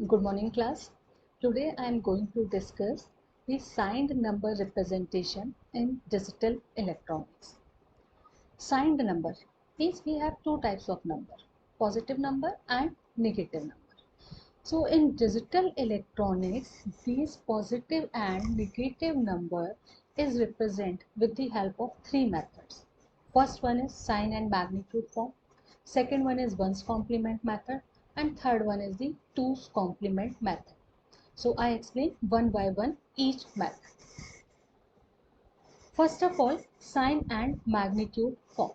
Good morning, class. Today I am going to discuss the signed number representation in digital electronics. Signed number means we have two types of number, positive number and negative number. So in digital electronics, these positive and negative number is represented with the help of three methods. First one is sign and magnitude form. Second one is ones complement method, and third one is the twos complement method. So I explain one by one each method. First of all, sign and magnitude form.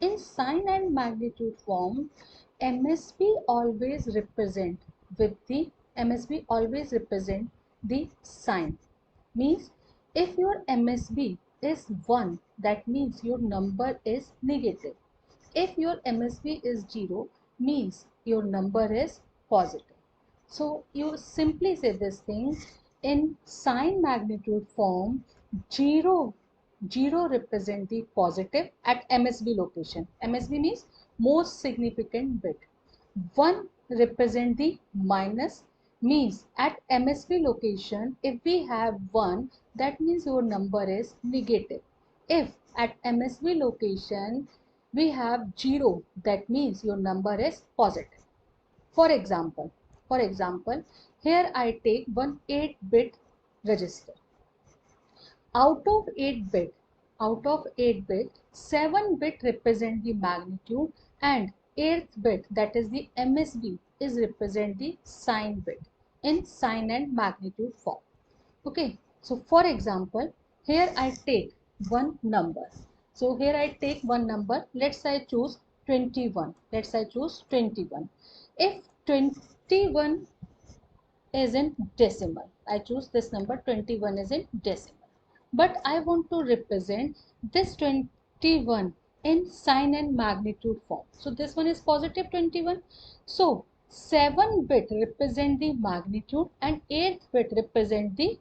In sign and magnitude form, MSB always represent the sign. Means if your MSB is 1, that means your number is negative. If your MSB is 0, means your number is positive. So you simply say this thing in sign magnitude form. 0 represent the positive at MSB location. MSB means most significant bit. 1 represent the minus, means at MSB location if we have 1, that means your number is negative. If at MSB location we have 0, that means your number is positive. For example, here I take one 8-bit register. Out of 8 bit, 7 bit represent the magnitude, and 8th bit, that is the MSB, is represent the sign bit in sign and magnitude form. Okay, so for example, here I take one number. So here I take one number. Let's I choose 21. If 21 is in decimal, I choose this number. 21 is in decimal. But I want to represent this 21 in sign and magnitude form. So this one is positive 21. So 7 bit represent the magnitude and 8th bit represent the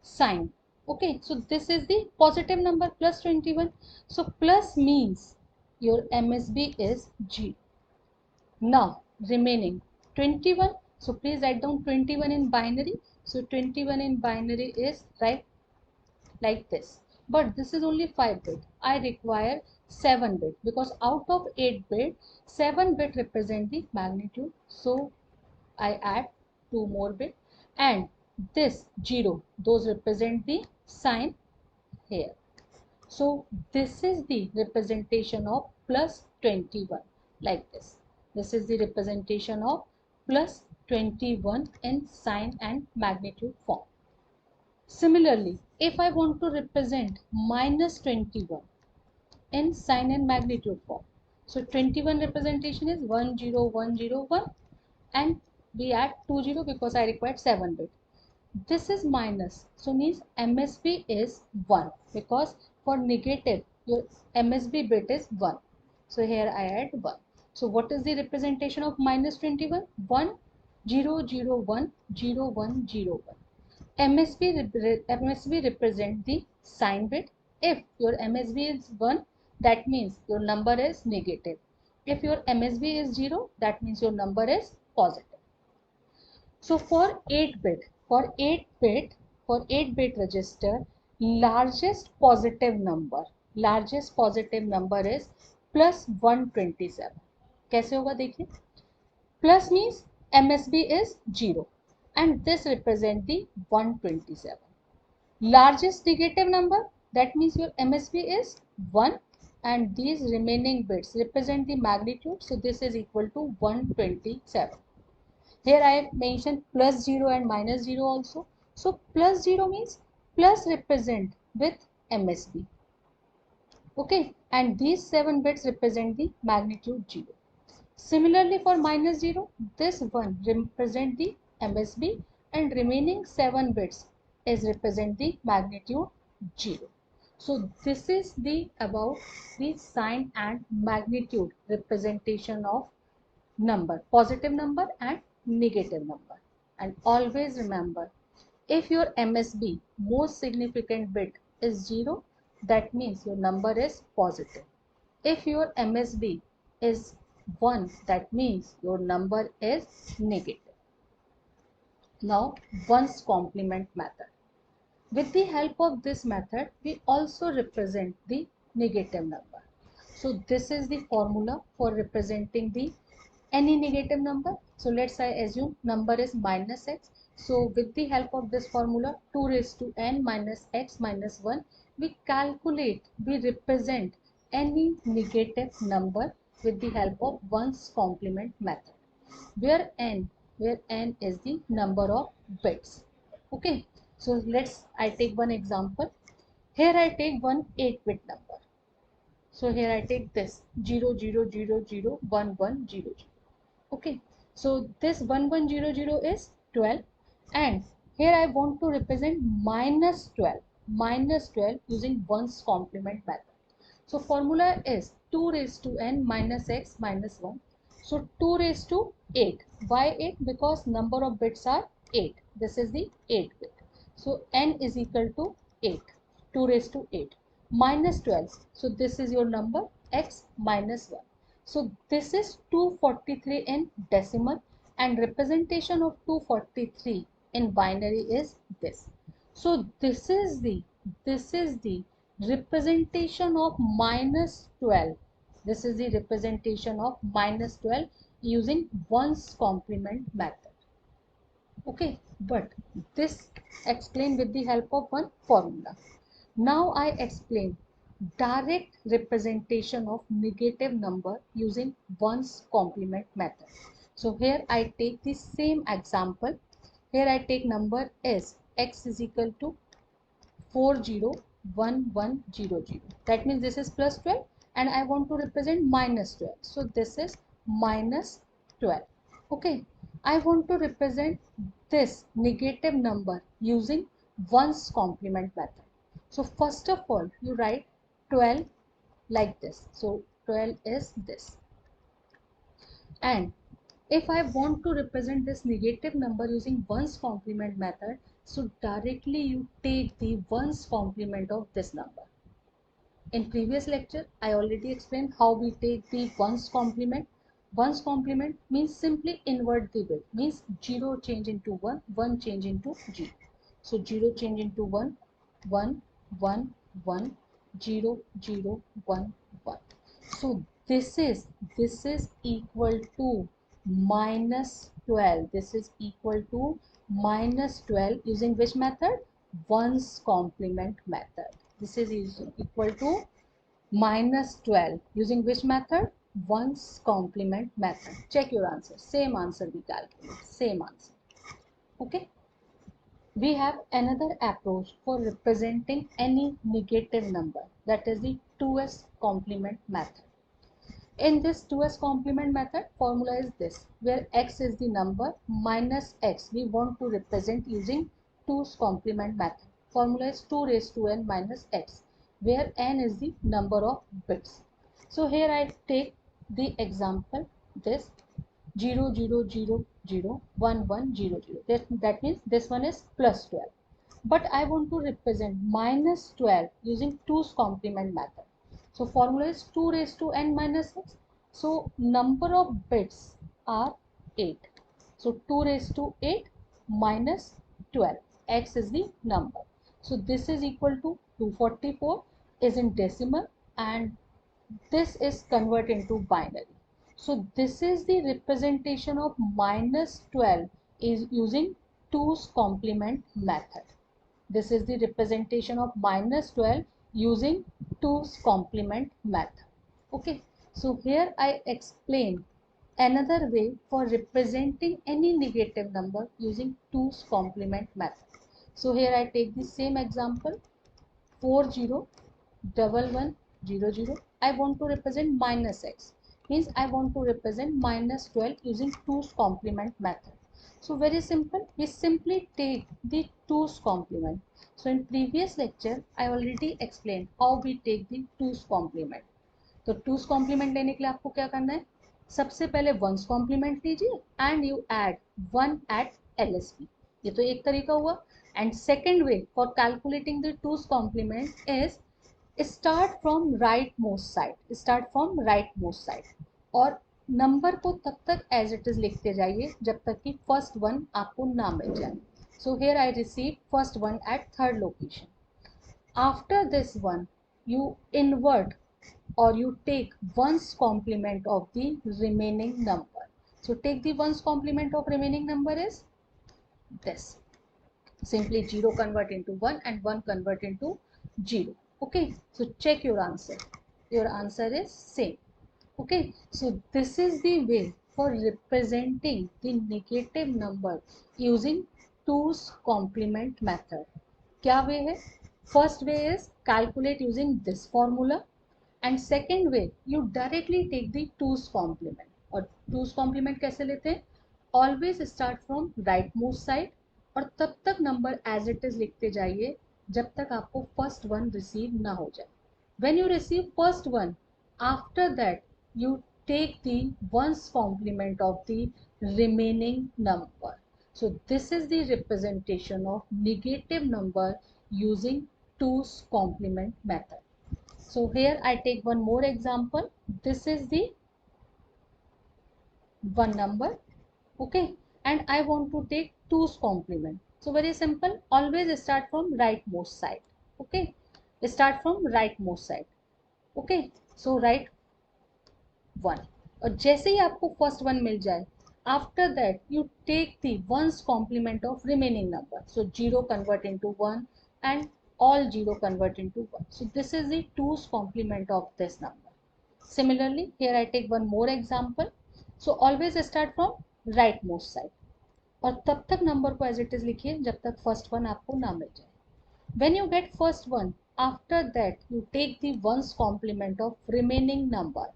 sign. Okay, so this is the positive number plus 21. So plus means your MSB is G. Now remaining 21. So please write down 21 in binary. So 21 in binary is right like this, but this is only 5 bit. I require 7 bit because out of 8 bit, 7 bit represent the magnitude. So I add 2 more bit, and this 0, those represent the sign here. So this is the representation of plus 21 like this. This is the representation of plus 21 in sign and magnitude form. Similarly, if I want to represent minus 21 in sign and magnitude form, so 21 representation is 10101, and we add 20 because I required 7 bit. This is minus, so means MSB is 1 because for negative your MSB bit is 1. So here I add 1. So what is the representation of minus 21? 10010101. MSB represent the sign bit. If your MSB is 1, that means your number is negative. If your MSB is 0, that means your number is positive. So for 8-bit register, largest positive number is plus 127. कैसे होगा देखिए. Plus means MSB is 0 and this represent the 127. Largest negative number, that means your MSB is 1 and these remaining bits represent the magnitude. So this is equal to 127. Here I have mentioned plus 0 and minus 0 also. So plus 0 means plus represent with MSB. Okay, and these 7 bits represent the magnitude 0. Similarly for minus 0, this one represent the MSB and remaining 7 bits is represent the magnitude 0. So this is the about the sign and magnitude representation of number, positive number and negative number. And always remember, if your MSB most significant bit is 0, that means your number is positive. If your MSB is 1, that means your number is negative. Now ones complement method. With the help of this method, we also represent the negative number. So this is the formula for representing the any negative number. So let's say assume number is minus x. So with the help of this formula 2 raised to n minus x minus 1, we calculate, we represent any negative number with the help of ones complement method, where n is the number of bits. Okay, so let's I take one example. Here I take one 8-bit number. So here I take this 00001100. Okay, so this 1100 is 12, and here I want to represent minus 12 using ones complement method. So formula is 2 raised to n minus x minus 1. So 2 raised to 8. Why 8? Because number of bits are 8. This is the 8 bit. So n is equal to 8. 2 raised to 8 minus 12. So this is your number x minus 1. So this is 243 in decimal, and representation of 243 in binary is this. So this is the representation of minus 12. This is the representation of minus 12 using ones complement method. Okay, but this explained with the help of one formula. Now I explain direct representation of negative number using ones complement method. So here I take the same example. Here I take number as x is equal to 401100. That means this is plus 12 and I want to represent minus 12. So this is minus 12. Okay, I want to represent this negative number using ones complement method. So first of all, you write 12 like this. So 12 is this. And if I want to represent this negative number using ones complement method, so directly you take the ones complement of this number. In previous lecture, I already explained how we take the ones complement. Ones complement means simply invert the bit, means 0 change into 1, 1 change into 0. So 0 change into 1, 1, 1, 1, 0, 0, 1, 1. So this is equal to minus 12. This is equal to minus 12 using which method? Ones complement method. This is equal to minus 12 using which method? Ones complement method. Check your answer. Same answer we calculate. Same answer. Okay. We have another approach for representing any negative number, that is the 2s complement method. In this 2s complement method, formula is this, where x is the number minus x we want to represent using 2's complement method. Formula is 2 raised to n minus x, where n is the number of bits. So here I take the example this 00001100. That means this one is plus 12. But I want to represent minus 12 using 2's complement method. So formula is 2 raised to n minus x. So number of bits are 8. So 2 raised to 8 minus 12. X is the number. So this is equal to 244 is in decimal, and this is converted into binary. So this is the representation of minus 12 is using 2's complement method. This is the representation of minus 12 using 2's complement method. Okay, so here I explain another way for representing any negative number using 2's complement method. So here I take the same example 401100. I want to represent minus x, means I want to represent minus 12 using 2's complement method. So very simple, we simply take the 2's complement. So in previous lecture I already explained how we take the 2's complement. तो 2's complement लेने के लिए आपको क्या करना है, सबसे पहले 1's complement लीजिए and you add 1 at LSB. ये तो एक तरीका हुआ. And second way for calculating the 2's complement is start from rightmost side. Start from rightmost side. और नंबर को तब तक एज इट इज लिखते जाइए जब तक कि फर्स्ट वन आपको ना मिल जाए. So here I receive first one at third location. After this one, you invert or you take ones complement of the remaining number. So take the ones complement of remaining number is this. Simply 0 convert into 1 and 1 convert into 0. Okay, so check your answer. Your answer is same. Okay, so this is the way for representing the negative number using 2's complement method. क्या वे है? First way is calculate using this formula, and second way you directly take the 2's complement. और 2's complement कैसे लेते हैं? Always start from rightmost side और तब तक number as it is लिखते जाइए जब तक आपको फर्स्ट वन रिसीव ना हो जाए. When you receive first one, after that you take the ones complement of the remaining number. So this is the representation of negative number using 2's complement method. So here I take one more example. This is the one number, okay, and I want to take 2's complement. So very simple, always start from rightmost side. Okay, start from rightmost side. Okay, so write 1 और जैसे ही आपको first one मिल जाए, after that you take the ones complement of remaining number. So 0 convert into 1 and all 0 convert into 1. So this is the 2's complement of this number. Similarly, here I take one more example. So always start from rightmost side और तब तक number को as it is लिखिए जब तक first one आपको ना मिल जाए. When you get first one, after that you take the ones complement of remaining number.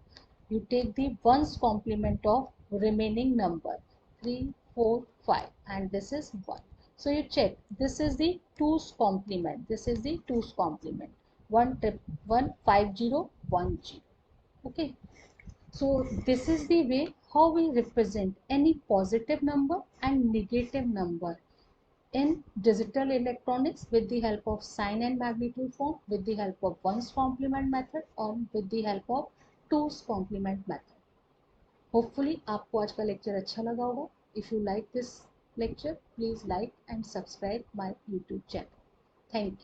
You take the ones complement of remaining number 3, 4, 5 and this is 1. So you check, this is the 2's complement. This is the 2's complement. 1 1 5 0 1 0. Okay. So this is the way how we represent any positive number and negative number in digital electronics with the help of sign and magnitude form, with the help of ones complement method or with the help of two's complement method. Hopefully आपको आज का lecture अच्छा लगा होगा. If you like this lecture, please like and subscribe my YouTube channel. Thank you.